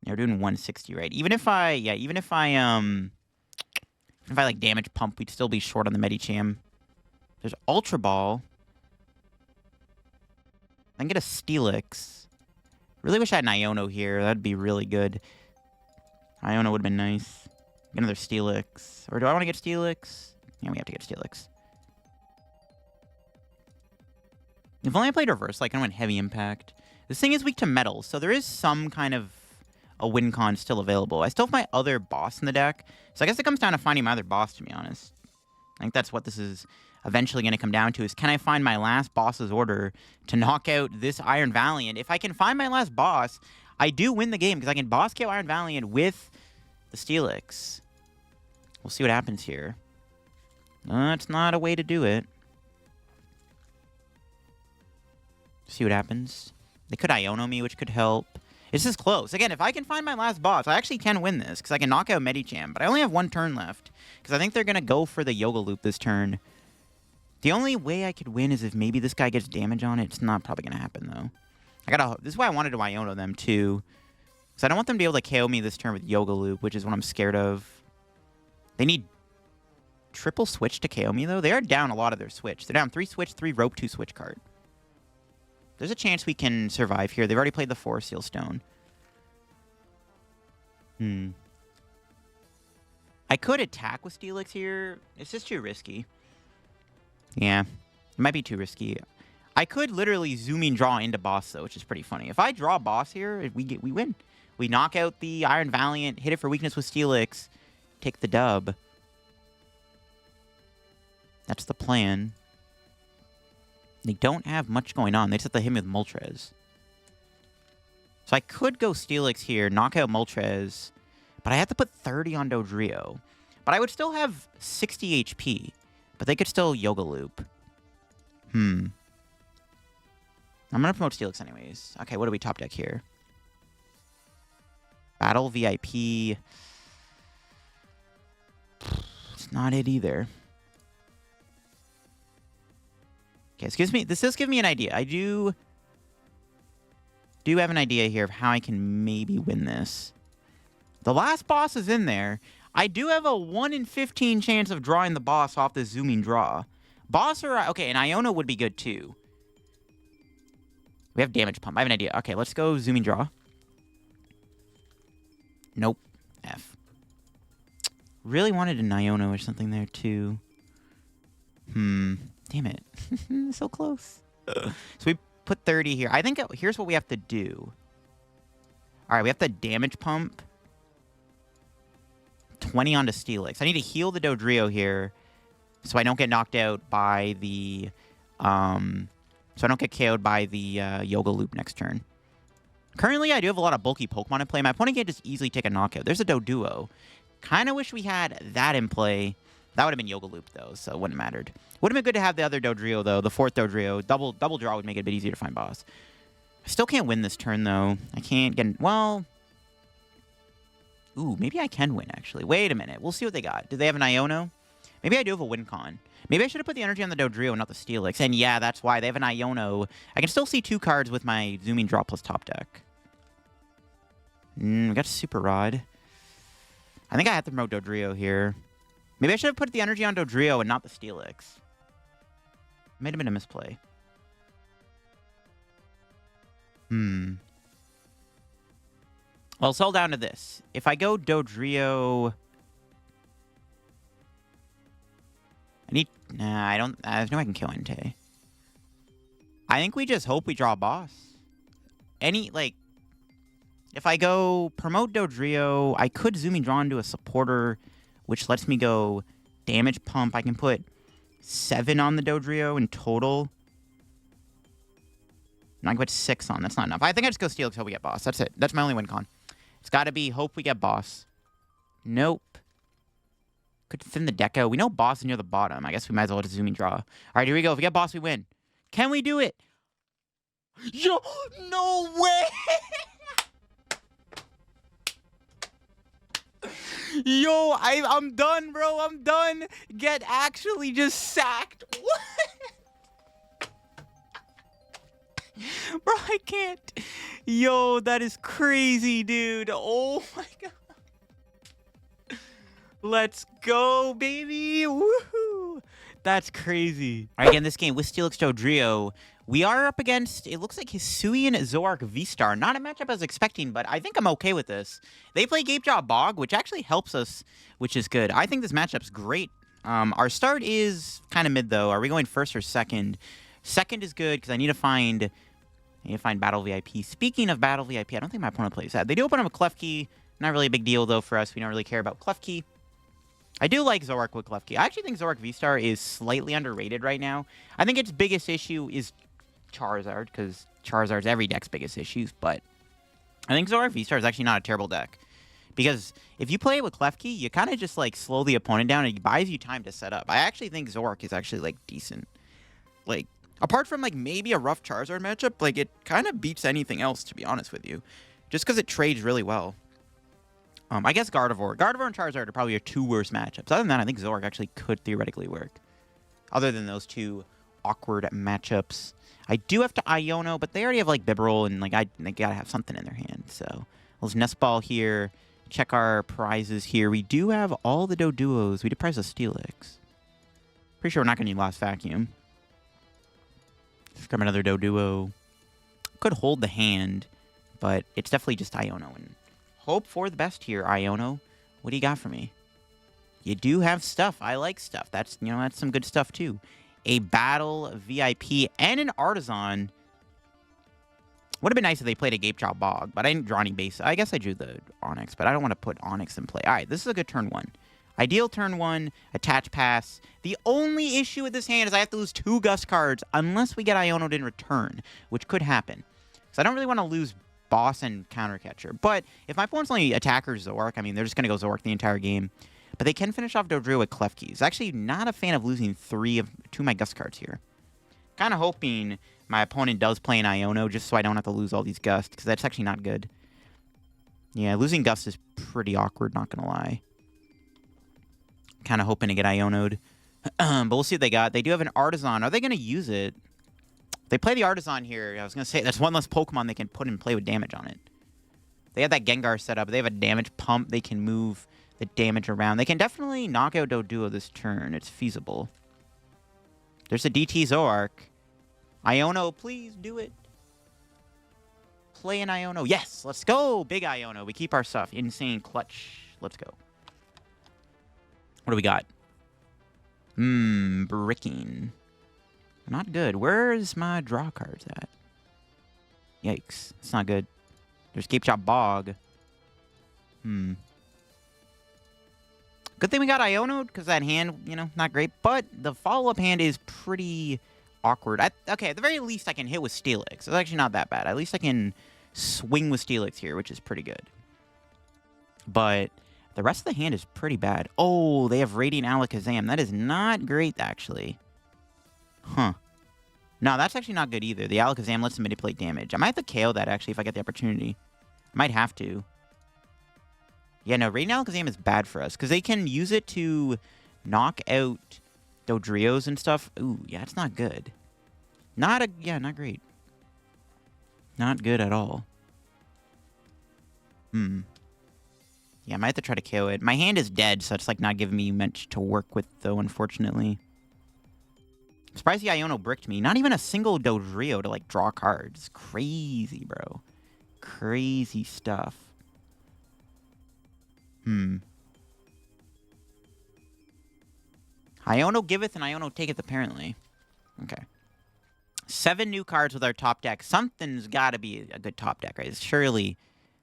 Yeah, we're doing 160, right? Even if I like Damage Pump, we'd still be short on the Medicham. There's Ultra Ball. I can get a Steelix. Really wish I had an Iono here. That'd be really good. Iono would have been nice. Get another Steelix. Or do I want to get Steelix? Yeah, we have to get Steelix. If only I played reverse, like I went Heavy Impact. This thing is weak to Metal, so there is some kind of a win con still available. I still have my other boss in the deck, so I guess it comes down to finding my other boss, to be honest. I think that's what this is eventually going to come down to, is can I find my last boss's order to knock out this Iron Valiant? If I can find my last boss, I do win the game, because I can boss KO Iron Valiant with the Steelix. We'll see what happens here. It's not a way to do it. See what happens. They could Iono me, which could help. This is close. Again, if I can find my last boss, I actually can win this, because I can knock out Medicham, but I only have 1 turn left, because I think they're going to go for the Yoga Loop this turn. The only way I could win is if maybe this guy gets damage on it. It's not probably going to happen, though. This is why I wanted to Iono them, too. Because I don't want them to be able to KO me this turn with Yoga Loop, which is what I'm scared of. They need triple switch to KO me, though. They are down a lot of their switch. They're down 3 switch, 3 rope, 2 switch card. There's a chance we can survive here. They've already played the 4 Seal Stone. I could attack with Steelix here. It's just too risky. Yeah, it might be too risky. I could literally zooming draw into boss, though, which is pretty funny. If I draw boss here, we win. We knock out the Iron Valiant, hit it for weakness with Steelix, take the dub. That's the plan. They don't have much going on. They just have to hit me with Moltres. So I could go Steelix here, knock out Moltres, but I have to put 30 on Dodrio. But I would still have 60 HP, but they could still Yoga Loop. I'm going to promote Steelix anyways. Okay, what do we top deck here? Battle VIP. That's not it either. Okay, this does give me an idea. I do have an idea here of how I can maybe win this. The last boss is in there. I do have a 1 in 15 chance of drawing the boss off the zooming draw. Boss or... Okay, and Iono would be good too. We have Damage Pump. I have an idea. Okay, let's go zooming draw. Nope. F. Really wanted an Iono or something there too. Damn it. So close. So we put 30 here. I think here's what we have to do. All right, we have to Damage Pump 20 onto Steelix. I need to heal the Dodrio here so I don't get knocked out by the... so I don't get KO'd by the Yoga Loop next turn. Currently, I do have a lot of bulky Pokemon in play. My opponent can't just easily take a knockout. There's a Doduo. Kind of wish we had that in play. That would have been Yoga Loop, though, so it wouldn't have mattered. Would have been good to have the other Dodrio, though. The 4th Dodrio. Double draw would make it a bit easier to find boss. I still can't win this turn, though. I can't get... Well... Ooh, maybe I can win, actually. Wait a minute. We'll see what they got. Do they have an Iono? Maybe I do have a win con. Maybe I should have put the energy on the Dodrio and not the Steelix. And yeah, that's why. They have an Iono. I can still see 2 cards with my zooming draw plus top deck. We got Super Rod. I think I have to promote Dodrio here. Maybe I should have put the energy on Dodrio and not the Steelix. Might have been a misplay. Well, it's all down to this. If I go Dodrio... Nah, I don't... There's no way I can kill Entei. I think we just hope we draw a boss. If I go promote Dodrio, I could zooming draw into a supporter, which lets me go Damage Pump. I can put 7 on the Dodrio in total. And I can put 6 on. That's not enough. I think I just go Steelix, hope we get boss. That's it. That's my only win con. It's got to be hope we get boss. Nope. Could thin the deck out. We know boss is near the bottom. I guess we might as well just zooming draw. All right, here we go. If we get boss, we win. Can we do it? Yo, no way! Yo, I'm done, bro. I'm done. Get actually just sacked. What? Bro, I can't. Yo, that is crazy, dude. Oh my god. Let's go, baby. Woohoo. That's crazy. All right, again, this game with Steelix Dodrio, we are up against, it looks like Hisuian Zoroark V-Star. Not a matchup I was expecting, but I think I'm okay with this. They play Gapejaw Bog, which actually helps us, which is good. I think this matchup's great. Our start is kind of mid, though. Are we going first or second? Second is good, because I need to find Battle VIP. Speaking of Battle VIP, I don't think my opponent plays that. They do open up a Klefki. Not really a big deal, though, for us. We don't really care about Klefki. I do like Zoroark with Klefki. I actually think Zoroark V-Star is slightly underrated right now. I think its biggest issue is Charizard, because Charizard's every deck's biggest issues, but I think Zoroark V-Star is actually not a terrible deck. Because if you play it with Klefki, you kind of just, like, slow the opponent down, and it buys you time to set up. I actually think Zoroark is actually, like, decent. Like, apart from, like, maybe a rough Charizard matchup, like, it kind of beats anything else, to be honest with you. Just because it trades really well. I guess Gardevoir. Gardevoir and Charizard are probably your 2 worst matchups. Other than that, I think Zoroark actually could theoretically work. Other than those 2 awkward matchups. I do have to Iono, but they already have, like, Bibarel, and, like, they gotta have something in their hand. So, let's Nest Ball here. Check our prizes here. We do have all the Doduos. We did prize a Steelix. Pretty sure we're not gonna need Lost Vacuum. Let's grab another Doduo. Could hold the hand, but it's definitely just Iono, and hope for the best here, Iono. What do you got for me? You do have stuff. I like stuff. That's, you know, that's some good stuff, too. A Battle VIP and an Artazon. Would have been nice if they played a Gapejaw Bog, but I didn't draw any base. I guess I drew the Onix, but I don't want to put Onix in play. All right, this is a good turn 1. Ideal turn 1, attach pass. The only issue with this hand is I have to lose 2 Gust cards unless we get Iono'd in return, which could happen. So I don't really want to lose boss and counter catcher. But if my opponent's only attacker Zoroark, I mean, they're just going to go Zoroark the entire game. But they can finish off Dodrio with Klefki. Actually not a fan of losing 2 of my Gust cards here. Kind of hoping my opponent does play an Iono just so I don't have to lose all these Gust, because that's actually not good. Yeah, losing Gust is pretty awkward, not going to lie. Kind of hoping to get Iono'd. But we'll see what they got. They do have an Artazon. Are they going to use it? They play the Artazon here. I was going to say, that's one less Pokemon they can put and play with damage on it. They have that Gengar set up. They have a damage pump. They can move the damage around. They can definitely knock out Doduo this turn. It's feasible. There's a DT Zoroark. Iono, please do it. Play an Iono. Yes, let's go. Big Iono. We keep our stuff. Insane clutch. Let's go. What do we got? Bricking. Not good. Where's my draw cards at? Yikes. It's not good. There's Cape Chop Bog. Good thing we got Iono, because that hand, you know, not great. But the follow-up hand is pretty awkward. Okay, at the very least, I can hit with Steelix. It's actually not that bad. At least I can swing with Steelix here, which is pretty good. But the rest of the hand is pretty bad. Oh, they have Radiant Alakazam. That is not great, actually. Huh. No, that's actually not good either. The Alakazam lets them manipulate damage. I might have to KO that, actually, if I get the opportunity. I might have to. Yeah, no, Radiant Alakazam is bad for us, because they can use it to knock out Dodrios and stuff. Ooh, yeah, it's not good. Not great. Not good at all. Yeah, I might have to try to KO it. My hand is dead, so it's like not giving me much to work with, though, unfortunately. I'm surprised the Iono bricked me. Not even a single Dodrio to, like, draw cards. Crazy, bro. Crazy stuff. Iono giveth and Iono taketh, apparently. Okay. 7 new cards with our top deck. Something's got to be a good top deck, right? Surely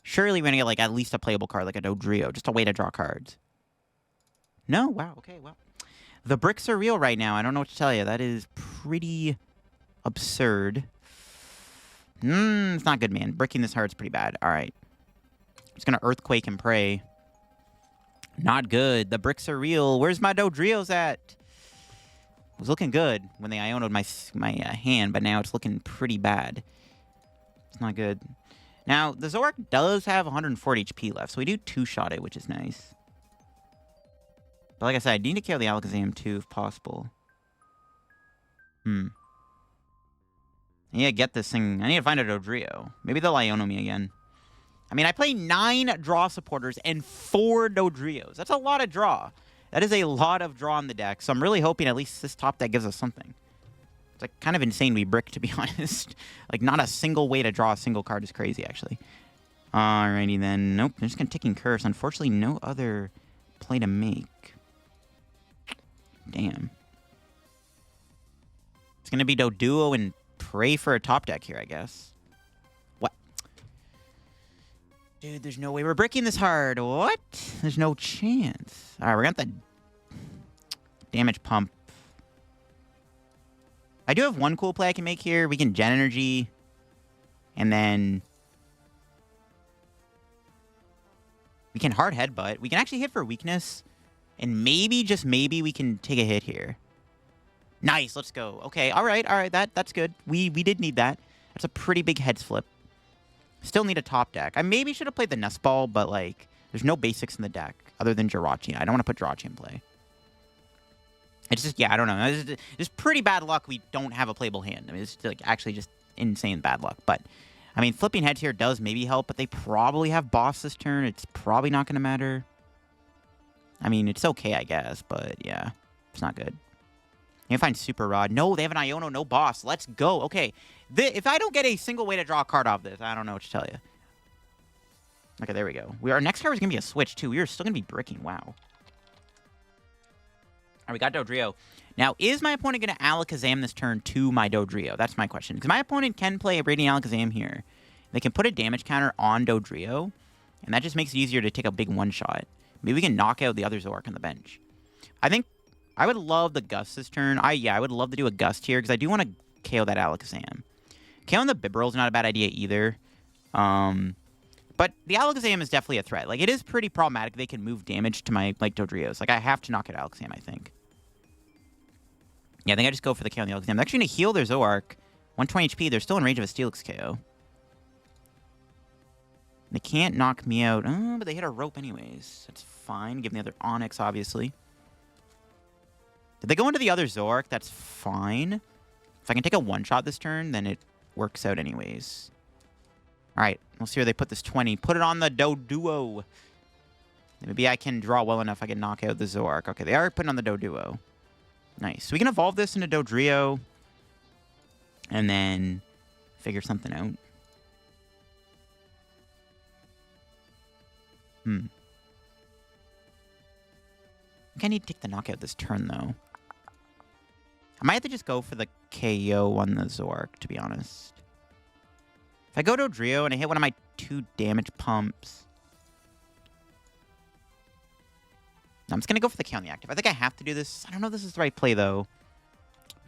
we're going to get, like, at least a playable card, like a Dodrio. Just a way to draw cards. No? Wow. Okay, well. The bricks are real right now. I don't know what to tell you. That is pretty absurd. It's not good, man. Bricking this hard's pretty bad. All right. Just going to Earthquake and pray. Not good. The bricks are real. Where's my Dodrios at? It was looking good when they Iono'd my hand, but now it's looking pretty bad. It's not good. Now, the Zoroark does have 140 HP left, so we do two-shot it, which is nice. But like I said, I need to kill the Alakazam, too, if possible. I need to get this thing. I need to find a Dodrio. Maybe they'll Iono me again. I mean, I play 9 draw supporters and 4 Dodrios. That's a lot of draw. That is a lot of draw on the deck. So I'm really hoping at least this top deck gives us something. It's like kind of insane we brick, to be honest. Like, not a single way to draw a single card is crazy, actually. Alrighty then. Nope, I'm just going to Ticking Curse. Unfortunately, no other play to make. Damn. It's going to be Doduo and pray for a top deck here, I guess. What? Dude, there's no way we're bricking this hard. What? There's no chance. Alright, we're going to have the Damage Pump. I do have one cool play I can make here. We can Gen Energy. And then we can Hard Headbutt. We can actually hit for weakness. And maybe, just maybe, we can take a hit here. Nice, let's go. Okay, alright, that's good. We did need that. That's a pretty big heads flip. Still need a top deck. I maybe should have played the Nest Ball, but, like, there's no basics in the deck other than Jirachi. I don't want to put Jirachi in play. It's just, yeah, I don't know. It's just pretty bad luck we don't have a playable hand. I mean, it's, like, actually just insane bad luck. But, I mean, flipping heads here does maybe help, but they probably have boss this turn. It's probably not going to matter. I mean, it's okay, I guess, but, yeah, it's not good. You can find Super Rod. No, they have an Iono, no boss. Let's go. Okay. If I don't get a single way to draw a card off this, I don't know what to tell you. Okay, there we go. Our next card is going to be a Switch, too. We are still going to be bricking. Wow. All right, we got Dodrio. Now, is my opponent going to Alakazam this turn to my Dodrio? That's my question. Because my opponent can play a Radiant Alakazam here. They can put a damage counter on Dodrio, and that just makes it easier to take a big one-shot. Maybe we can knock out the other Zoroark on the bench. I think I would love the Gust this turn. I would love to do a Gust here, because I do want to KO that Alakazam. KOing the Bibarel is not a bad idea either. But the Alakazam is definitely a threat. Like, it is pretty problematic. They can move damage to my, like, Dodrios. Like, I have to knock out Alakazam, I think. Yeah, I think I just go for the KO on the Alakazam. They're actually going to heal their Zoroark. 120 HP. They're still in range of a Steelix KO. They can't knock me out. Oh, but they hit a rope anyways. That's fine. Give them the other Onix, obviously. Did they go into the other Zork? That's fine. If I can take a one-shot this turn, then it works out anyways. All right, we'll see where they put this 20. Put it on the Doduo. Maybe I can draw well enough I can knock out the Zork. Okay, they are putting on the Doduo. Nice. So we can evolve this into Dodrio and then figure something out. I think I need to take the knockout this turn, though. I might have to just go for the KO on the Zork, to be honest. If I go Dodrio and I hit one of my 2 damage pumps... I'm just going to go for the KO on the active. I think I have to do this. I don't know if this is the right play, though.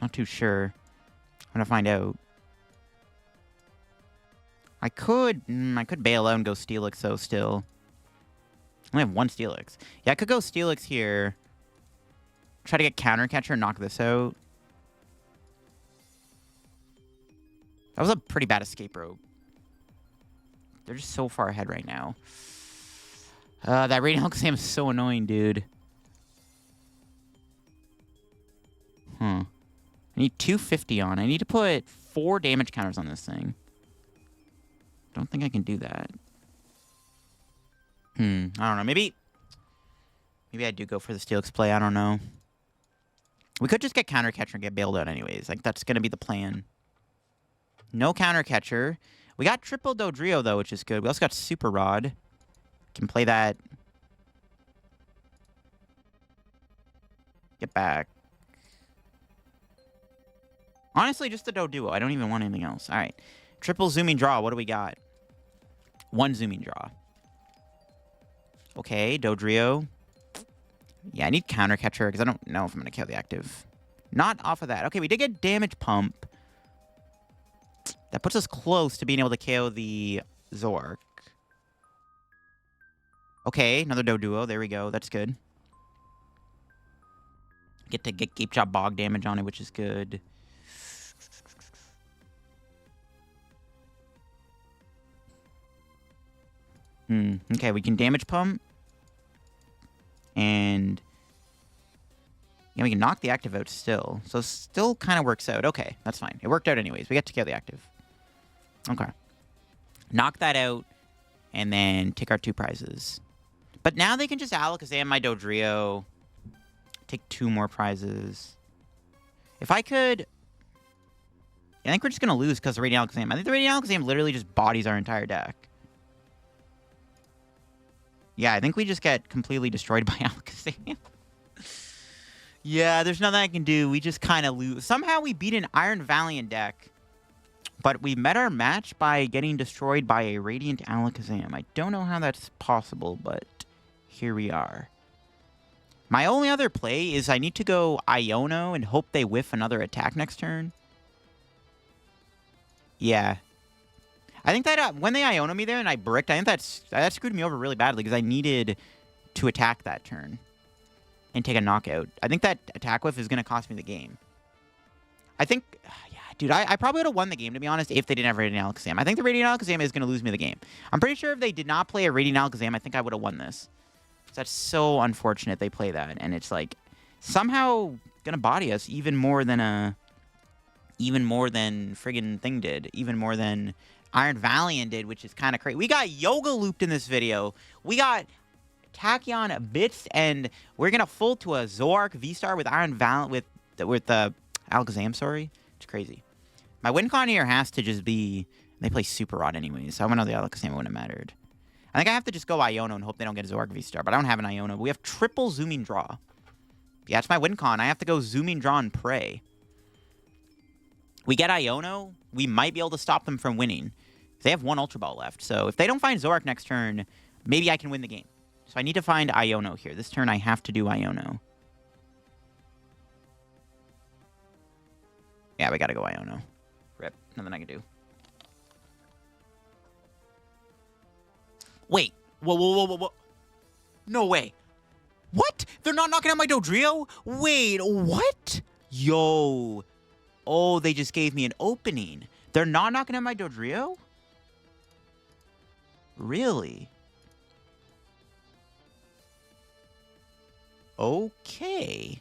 Not too sure. I'm going to find out. I could bail out and go Steelix, though, still. I only have 1 Steelix. Yeah, I could go Steelix here. Try to get Counter Catcher and knock this out. That was a pretty bad Escape Rope. They're just so far ahead right now. That Radiant Alakazam is so annoying, dude. I need 250 on. I need to put 4 damage counters on this thing. Don't think I can do that. I don't know. Maybe I do go for the Steelix play. I don't know. We could just get Counter Catcher and get bailed out anyways. Like, that's going to be the plan. No Counter Catcher. We got triple Dodrio, though, which is good. We also got Super Rod. Can play that. Get back. Honestly, just the Doduo. I don't even want anything else. All right. Triple Zooming Draw. What do we got? 1 Zooming Draw. Okay, Dodrio. Yeah, I need Counter Catcher because I don't know if I'm going to kill the active. Not off of that. Okay, we did get Damage Pump. That puts us close to being able to KO the Zork. Okay, another Doduo. There we go. That's good. Get to get Gape Chop Bog damage on it, which is good. Okay, we can Damage Pump. And... yeah, we can knock the active out still. So still kind of works out. Okay, that's fine. It worked out anyways. We get to kill the active. Okay. Knock that out. And then take our 2 prizes. But now they can just Alakazam my Dodrio. Take 2 more prizes. If I could... I think we're just going to lose because of Radiant Alakazam. I think the Radiant Alakazam literally just bodies our entire deck. Yeah, I think we just get completely destroyed by Alakazam. Yeah, there's nothing I can do. We just kind of lose. Somehow we beat an Iron Valiant deck. But we met our match by getting destroyed by a Radiant Alakazam. I don't know how that's possible, but here we are. My only other play is I need to go Iono and hope they whiff another attack next turn. Yeah. I think that when they Iono me there and I bricked, I think that screwed me over really badly because I needed to attack that turn and take a knockout. I think that attack whiff is going to cost me the game. I think... yeah, dude, I probably would have won the game, to be honest, if they didn't have Radiant Alakazam. I think the Radiant Alakazam is going to lose me the game. I'm pretty sure if they did not play a Radiant Alakazam, I think I would have won this. That's so unfortunate they play that. And it's like, somehow going to body us even more than friggin' thing did. Even more than Iron Valiant did, which is kind of crazy. We got Yoga Looped in this video. We got Tachyon Bits, and we're going to full to a Zork V-Star with Iron Valiant, with the Alakazam, sorry. It's crazy. My win con here has to just be... they play Super Rod anyways, so I went on the Alakazam, it wouldn't have mattered. I think I have to just go Iono and hope they don't get a Zork V-Star, but I don't have an Iono. We have triple Zooming Draw. Yeah, it's my win con. I have to go Zooming Draw and pray. We get Iono, we might be able to stop them from winning. They have 1 Ultra Ball left, so if they don't find Zork next turn, maybe I can win the game. So I need to find Iono here. This turn I have to do Iono. Yeah, we gotta go Iono. Rip. Nothing I can do. Wait. Whoa. No way. What? They're not knocking out my Dodrio? Wait, what? Yo. Oh, they just gave me an opening. They're not knocking out my Dodrio? Really? Okay.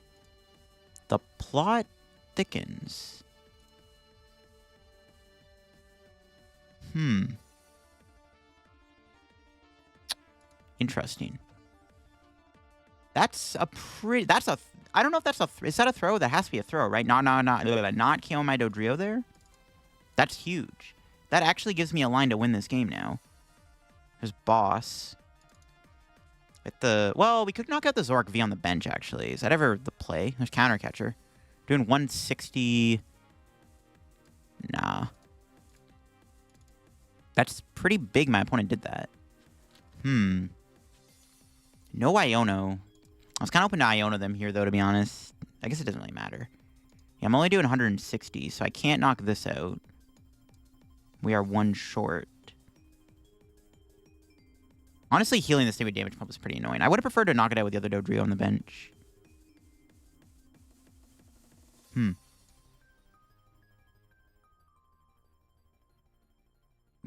The plot thickens. Interesting. That's a pretty... That's a... I don't know if that's a... Is that a throw? That has to be a throw, right? Not killing my Dodrio there? That's huge. That actually gives me a line to win this game now. There's boss. With the... Well, we could knock out the Zoroark V on the bench, actually. Is that ever the play? There's counter catcher. Doing 160... Nah. That's pretty big my opponent did that. No Iono. I was kind of hoping to Iono them here, though, to be honest. I guess it doesn't really matter. Yeah, I'm only doing 160, so I can't knock this out. We are one short. Honestly, healing this thing with Damage Pump is pretty annoying. I would have preferred to knock it out with the other Dodrio on the bench.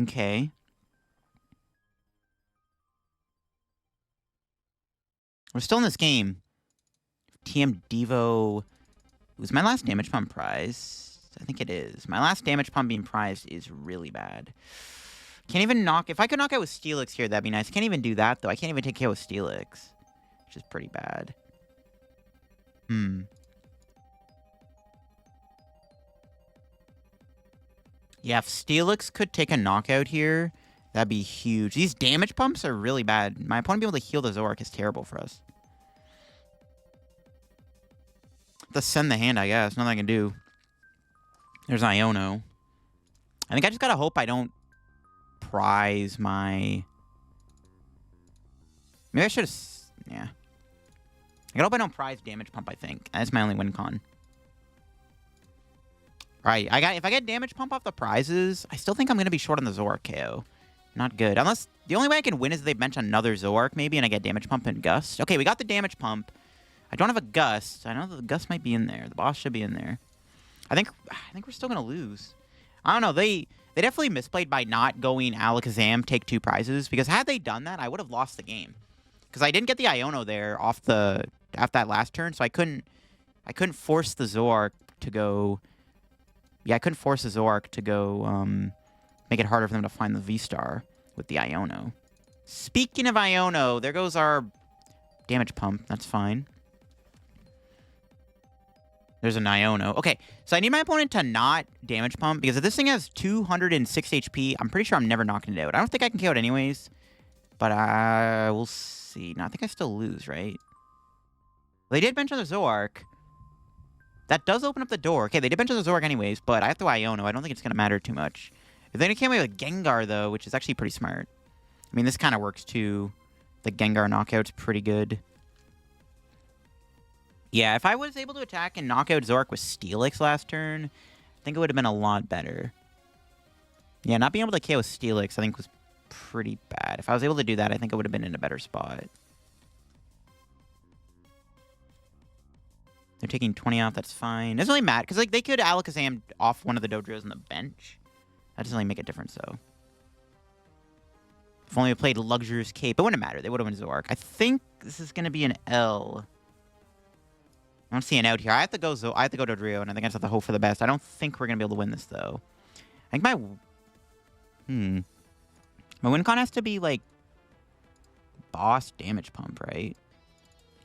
Okay. We're still in this game. TM Devo. Was my last Damage Pump prize? I think it is. My last Damage Pump being prized is really bad. Can't even knock... If I could knock out with Steelix here, that'd be nice. Can't even do that, though. I can't even take KO with Steelix. Which is pretty bad. Yeah, if Steelix could take a knockout here, that'd be huge. These damage pumps are really bad. My opponent being able to heal the Zoroark is terrible for us. Have to send the hand, I guess. Nothing I can do. There's Iono. I think I just gotta hope I don't prize my... Maybe I should have... Yeah. I gotta hope I don't prize damage pump, I think. That's my only win con. Alright, if I get damage pump off the prizes, I still think I'm gonna be short on the Zoroark KO. Not good. Unless the only way I can win is if they bench another Zoroark, maybe, and I get damage pump and gust. Okay, we got the damage pump. I don't have a gust. I know the gust might be in there. The boss should be in there. I think we're still gonna lose. I don't know. They definitely misplayed by not going Alakazam, take 2 prizes, because had they done that, I would have lost the game. Because I didn't get the Iono there off that last turn, so I couldn't force the Zoroark to go. Yeah, I couldn't force the Zoroark to go make it harder for them to find the V-Star with the Iono. Speaking of Iono, there goes our damage pump. That's fine. There's an Iono. Okay, so I need my opponent to not damage pump, because if this thing has 206 HP, I'm pretty sure I'm never knocking it out. I don't think I can KO it anyways, but we'll see. No, I think I still lose, right? They did bench on the Zoroark. That does open up the door. Okay, they did bench on the Zoroark anyways, but I have to Iono. I don't think it's going to matter too much. If they came away with Gengar, though, which is actually pretty smart. I mean, this kind of works, too. The Gengar knockout's pretty good. Yeah, if I was able to attack and knock out Zoroark with Steelix last turn, I think it would have been a lot better. Yeah, not being able to KO with Steelix, I think, was pretty bad. If I was able to do that, I think I would have been in a better spot. They're taking 20 off, that's fine. It doesn't really matter, because like, they could Alakazam off one of the Dodrios on the bench. That doesn't really make a difference, though. If only we played Luxurious Cape, it wouldn't matter. They would have won Zoroark. I think this is going to be an L. I don't see an out here. I have to go Dodrio, and I think I just have to hope for the best. I don't think we're going to be able to win this, though. I think my... My win con has to be, like, boss damage pump, right?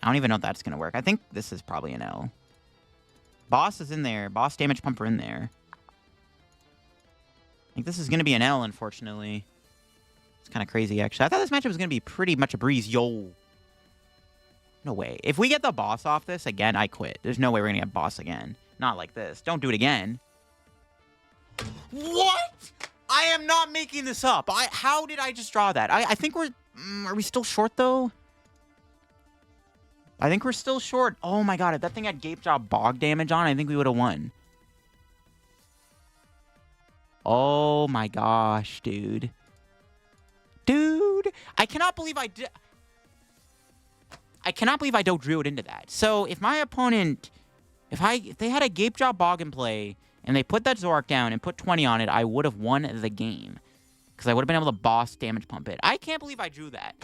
I don't even know if that's going to work. I think this is probably an L. Boss is in there. Boss damage pump are in there. I think this is going to be an L, unfortunately. It's kind of crazy, actually. I thought this matchup was going to be pretty much a breeze. Yo. No way. If we get the boss off this again, I quit. There's no way we're going to get boss again. Not like this. Don't do it again. What? I am not making this up. How did I just draw that? I think we're... are we still short, though? I think we're still short. Oh, my God. If that thing had Gape Jaw Bog damage on, I think we would have won. Oh, my gosh, dude. Dude. I cannot believe I did... I cannot believe I Dodrio it into that. So, if my opponent... If they had a Gape Jaw Bog in play, and they put that Zoroark down and put 20 on it, I would have won the game. Because I would have been able to boss damage pump it. I can't believe I drew that.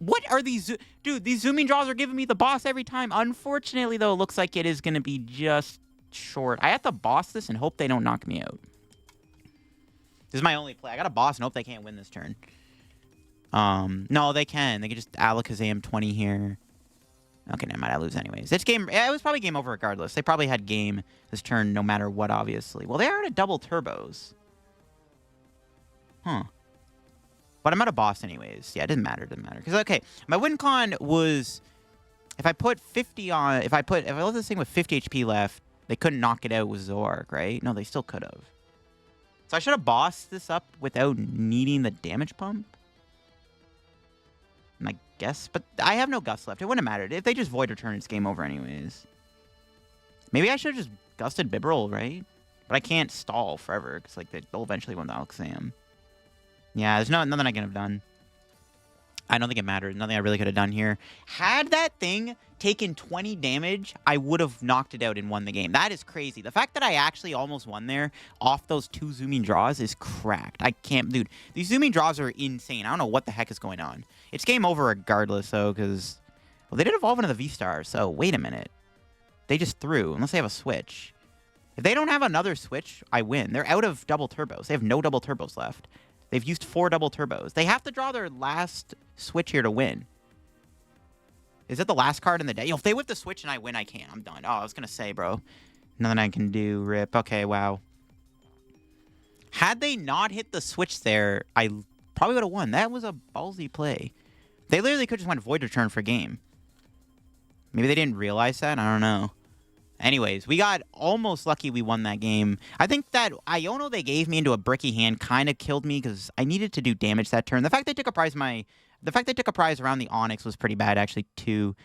What are these? Dude, these zooming draws are giving me the boss every time. Unfortunately, though, it looks like it is going to be just short. I have to boss this and hope they don't knock me out. This is my only play. I got to boss and hope they can't win this turn. No, they can. They can just Alakazam 20 here. Okay, never mind. I lose anyways. This game, it was probably game over regardless. They probably had game this turn no matter what, obviously. Well, they are at a double turbos. Huh. But I'm at a boss anyways. Yeah, it didn't matter. It didn't matter. Because, okay, my win con was... If I put 50 on... If I left this thing with 50 HP left, they couldn't knock it out with Zork, right? No, they still could have. So I should have bossed this up without needing the damage pump? I guess, but I have no Gust left. It wouldn't have mattered. If they just Void Return, it's game over anyways. Maybe I should have just Gusted Bibarel, right? But I can't stall forever, because like, they'll eventually win the Alakazam. Yeah, there's nothing I can have done. I don't think it mattered. Nothing I really could have done here. Had that thing taken 20 damage, I would have knocked it out and won the game. That is crazy. The fact that I actually almost won there off those 2 zooming draws is cracked. I can't... Dude, these zooming draws are insane. I don't know what the heck is going on. It's game over regardless, though, because... Well, they did evolve into the V-Star, so wait a minute. They just threw, unless they have a Switch. If they don't have another Switch, I win. They're out of double turbos. They have no double turbos left. They've used 4 double turbos. They have to draw their last Switch here to win. Is it the last card in the day? Yo, if they whip the Switch and I win, I can't. I'm done. Oh, I was going to say, bro. Nothing I can do. Rip. Okay, wow. Had they not hit the Switch there, I probably would have won. That was a ballsy play. They literally could just went Void Return for game. Maybe they didn't realize that? I don't know. Anyways, we got almost lucky we won that game. I think that Iono they gave me into a bricky hand kind of killed me because I needed to do damage that turn. The fact they took a prize around the Onix was pretty bad, actually, too.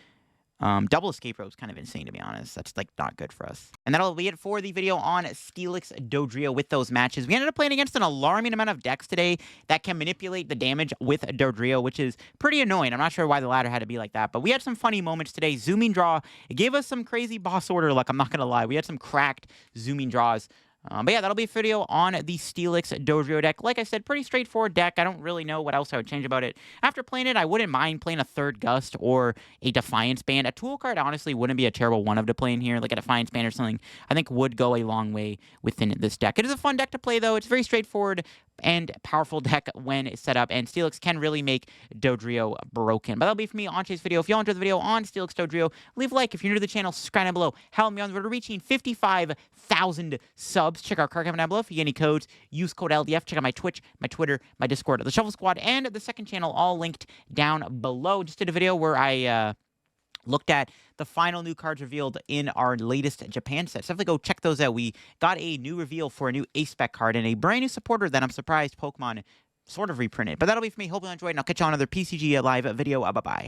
Double Escape Rope is kind of insane, to be honest. That's, like, not good for us. And that'll be it for the video on Steelix Dodrio with those matches. We ended up playing against an alarming amount of decks today that can manipulate the damage with Dodrio, which is pretty annoying. I'm not sure why the ladder had to be like that, but we had some funny moments today. Zooming draw, it gave us some crazy boss order luck, I'm not going to lie. We had some cracked zooming draws. But yeah, that'll be a video on the Steelix Dodrio deck. Like I said, pretty straightforward deck. I don't really know what else I would change about it. After playing it, I wouldn't mind playing a third Gust or a Defiance Band. A tool card, honestly, wouldn't be a terrible one of to play in here. Like a Defiance Band or something, I think would go a long way within this deck. It is a fun deck to play, though. It's very straightforward and powerful deck when set up, and Steelix can really make Dodrio broken. But that'll be for me on today's video. If you all enjoyed the video on Steelix Dodrio, leave a like. If you're new to the channel, subscribe down below. Help me on the road to reaching 55,000 subs. Check out card comment down below. If you get any codes, use code LDF. Check out my Twitch, my Twitter, my Discord, the Shuffle Squad, and the second channel, all linked down below. Just did a video where I looked at the final new cards revealed in our latest Japan set. So definitely go check those out. We got a new reveal for a new A-Spec card and a brand new supporter that I'm surprised Pokemon sort of reprinted. But that'll be for me. Hope you enjoyed, and I'll catch you on another PCG Live video. Bye-bye.